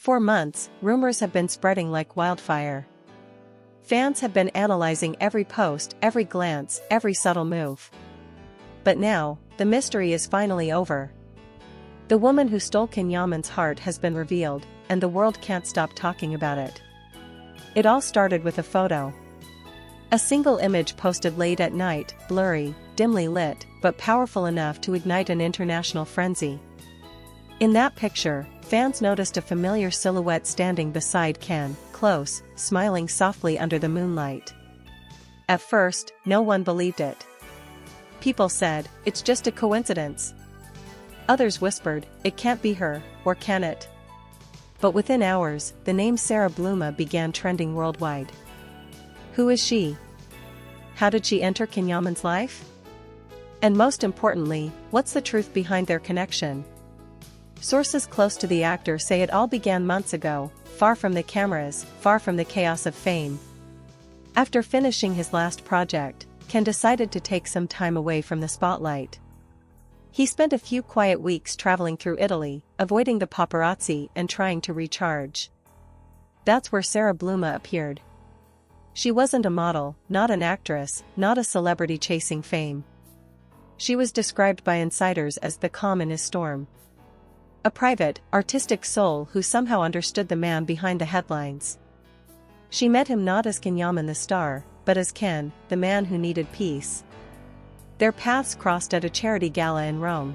For months, rumors have been spreading like wildfire. Fans have been analyzing every post, every glance, every subtle move. But now, the mystery is finally over. The woman who stole Yaman's heart has been revealed, and the world can't stop talking about it. It all started with a photo. A single image posted late at night, blurry, dimly lit, but powerful enough to ignite an international frenzy. In that picture, fans noticed a familiar silhouette standing beside Ken, close, smiling softly under the moonlight. At first, no one believed it. People said, "It's just a coincidence." Others whispered, "It can't be her, or can it?" But within hours, the name Sara Bluma began trending worldwide. Who is she? How did she enter Yaman's life? And most importantly, what's the truth behind their connection? Sources close to the actor say it all began months ago, far from the cameras, far from the chaos of fame. After finishing his last project, Ken decided to take some time away from the spotlight. He spent a few quiet weeks traveling through Italy, avoiding the paparazzi and trying to recharge. That's where Sara Bluma appeared. She wasn't a model, not an actress, not a celebrity chasing fame. She was described by insiders as the calm in his storm. A private, artistic soul who somehow understood the man behind the headlines. She met him not as Yaman the star, but as Ken, the man who needed peace. Their paths crossed at a charity gala in Rome.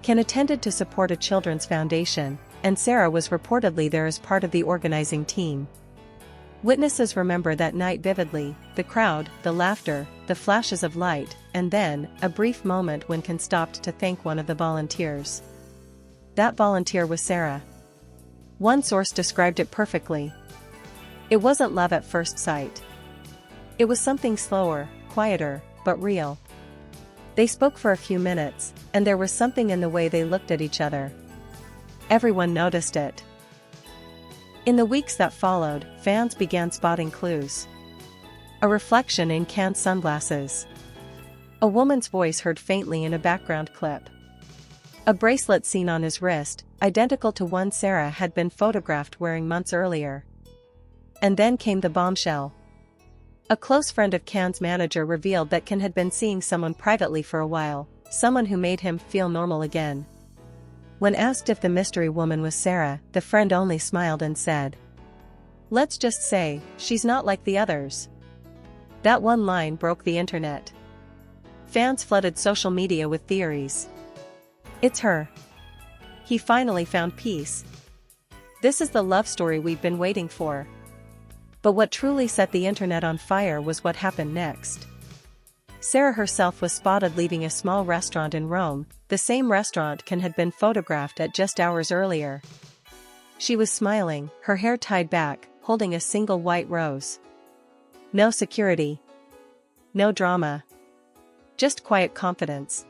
Ken attended to support a children's foundation, and Sara was reportedly there as part of the organizing team. Witnesses remember that night vividly, the crowd, the laughter, the flashes of light, and then, a brief moment when Ken stopped to thank one of the volunteers. That volunteer was Sara. One source described it perfectly. It wasn't love at first sight. It was something slower, quieter, but real. They spoke for a few minutes, and there was something in the way they looked at each other. Everyone noticed it. In the weeks that followed, fans began spotting clues. A reflection in Ken's sunglasses. A woman's voice heard faintly in a background clip. A bracelet seen on his wrist, identical to one Sara had been photographed wearing months earlier. And then came the bombshell. A close friend of Ken's manager revealed that Ken had been seeing someone privately for a while, someone who made him feel normal again. When asked if the mystery woman was Sara, the friend only smiled and said, "Let's just say, she's not like the others." That one line broke the internet. Fans flooded social media with theories. It's her. He finally found peace. This is the love story we've been waiting for. But what truly set the internet on fire was what happened next. Sara herself was spotted leaving a small restaurant in Rome, the same restaurant Ken had been photographed at just hours earlier. She was smiling, her hair tied back, holding a single white rose. No security. No drama. Just quiet confidence.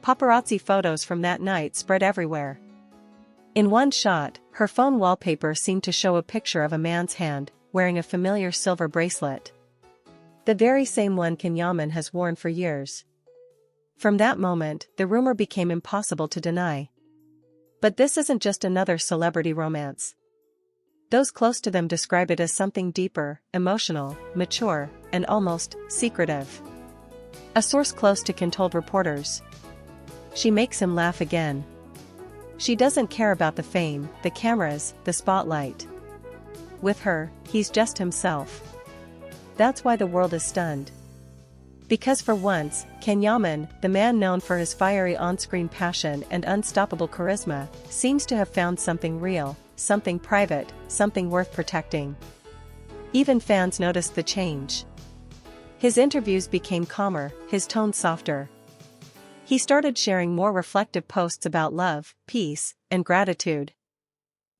Paparazzi photos from that night spread everywhere. In one shot, her phone wallpaper seemed to show a picture of a man's hand, wearing a familiar silver bracelet. The very same one Yaman has worn for years. From that moment, the rumor became impossible to deny. But this isn't just another celebrity romance. Those close to them describe it as something deeper, emotional, mature, and almost secretive. A source close to Ken told reporters, "She makes him laugh again. She doesn't care about the fame, the cameras, the spotlight. With her, he's just himself." That's why the world is stunned. Because for once, Yaman, the man known for his fiery on-screen passion and unstoppable charisma, seems to have found something real, something private, something worth protecting. Even fans noticed the change. His interviews became calmer, his tone softer. He started sharing more reflective posts about love, peace, and gratitude.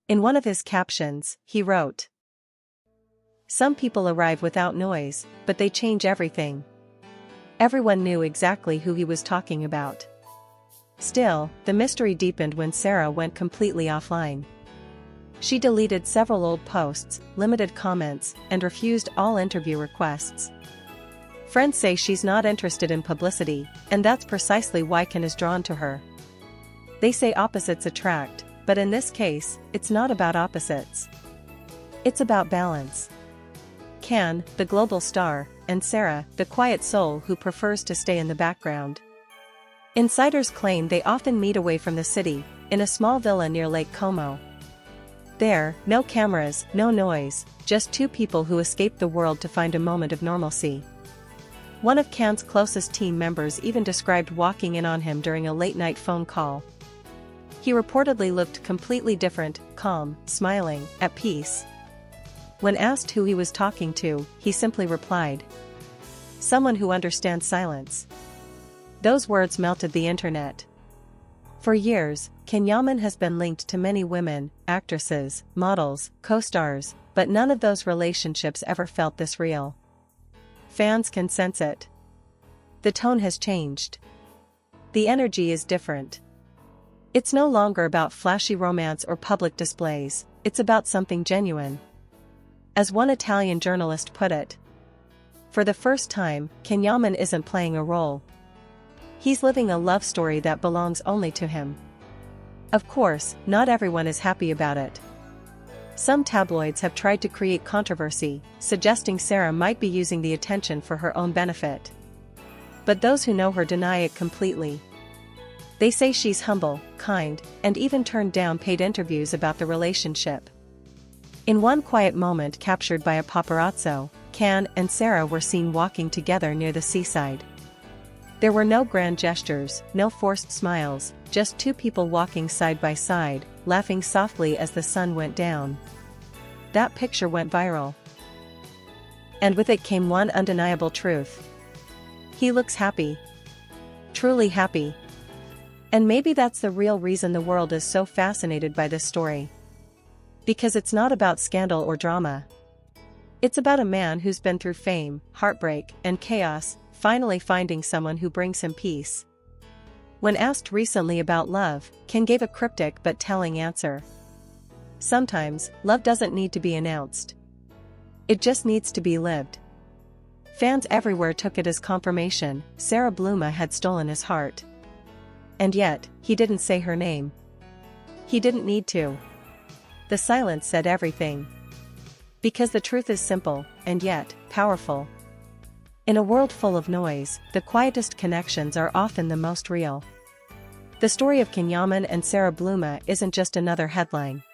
In one of his captions, he wrote, "Some people arrive without noise, but they change everything." Everyone knew exactly who he was talking about. Still, the mystery deepened when Sara went completely offline. She deleted several old posts, limited comments, and refused all interview requests. Friends say she's not interested in publicity, and that's precisely why Ken is drawn to her. They say opposites attract, but in this case, it's not about opposites. It's about balance. Can, the global star, and Sara, the quiet soul who prefers to stay in the background. Insiders claim they often meet away from the city, in a small villa near Lake Como. There, no cameras, no noise, just two people who escaped the world to find a moment of normalcy. One of Can's closest team members even described walking in on him during a late-night phone call. He reportedly looked completely different, calm, smiling, at peace. When asked who he was talking to, he simply replied, "Someone who understands silence." Those words melted the internet. For years, Yaman has been linked to many women, actresses, models, co-stars, but none of those relationships ever felt this real. Fans can sense it. The tone has changed. The energy is different. It's no longer about flashy romance or public displays, it's about something genuine. As one Italian journalist put it, for the first time, Yaman isn't playing a role. He's living a love story that belongs only to him. Of course, not everyone is happy about it. Some tabloids have tried to create controversy, suggesting Sara might be using the attention for her own benefit. But those who know her deny it completely. They say she's humble, kind, and even turned down paid interviews about the relationship. In one quiet moment captured by a paparazzo, Can and Sara were seen walking together near the seaside. There were no grand gestures, no forced smiles, just two people walking side by side, laughing softly as the sun went down. That picture went viral. And with it came one undeniable truth. He looks happy. Truly happy. And maybe that's the real reason the world is so fascinated by this story. Because it's not about scandal or drama. It's about a man who's been through fame, heartbreak, and chaos, finally finding someone who brings him peace. When asked recently about love, Can gave a cryptic but telling answer. Sometimes, love doesn't need to be announced. It just needs to be lived. Fans everywhere took it as confirmation, Sara Bluma had stolen his heart. And yet, he didn't say her name. He didn't need to. The silence said everything. Because the truth is simple, and yet, powerful. In a world full of noise, the quietest connections are often the most real. The story of Yaman and Sara Bluma isn't just another headline.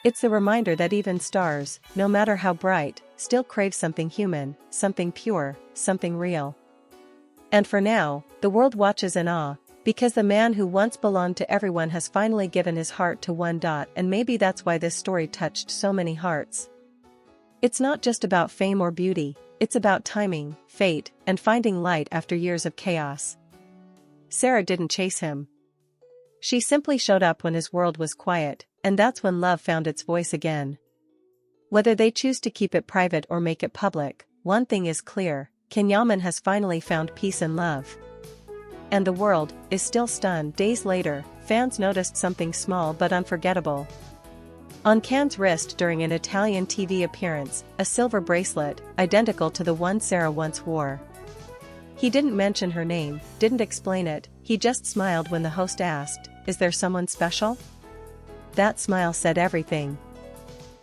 It's the reminder that even stars, no matter how bright, still crave something human, something pure, something real. And for now, the world watches in awe, because the man who once belonged to everyone has finally given his heart to one. And maybe that's why this story touched so many hearts. It's not just about fame or beauty, it's about timing, fate, and finding light after years of chaos. Sara didn't chase him. She simply showed up when his world was quiet, and that's when love found its voice again. Whether they choose to keep it private or make it public, one thing is clear, Yaman has finally found peace and love. And the world is still stunned. Days later, fans noticed something small but unforgettable. On Can's wrist during an Italian TV appearance, a silver bracelet, identical to the one Sara once wore. He didn't mention her name, didn't explain it, he just smiled when the host asked, "Is there someone special?" That smile said everything.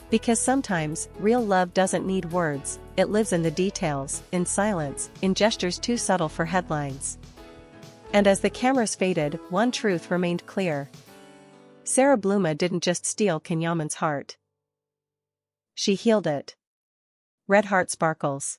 Because sometimes, real love doesn't need words, it lives in the details, in silence, in gestures too subtle for headlines. And as the cameras faded, one truth remained clear. Sara Bluma didn't just steal Yaman's heart. She healed it. Red heart sparkles.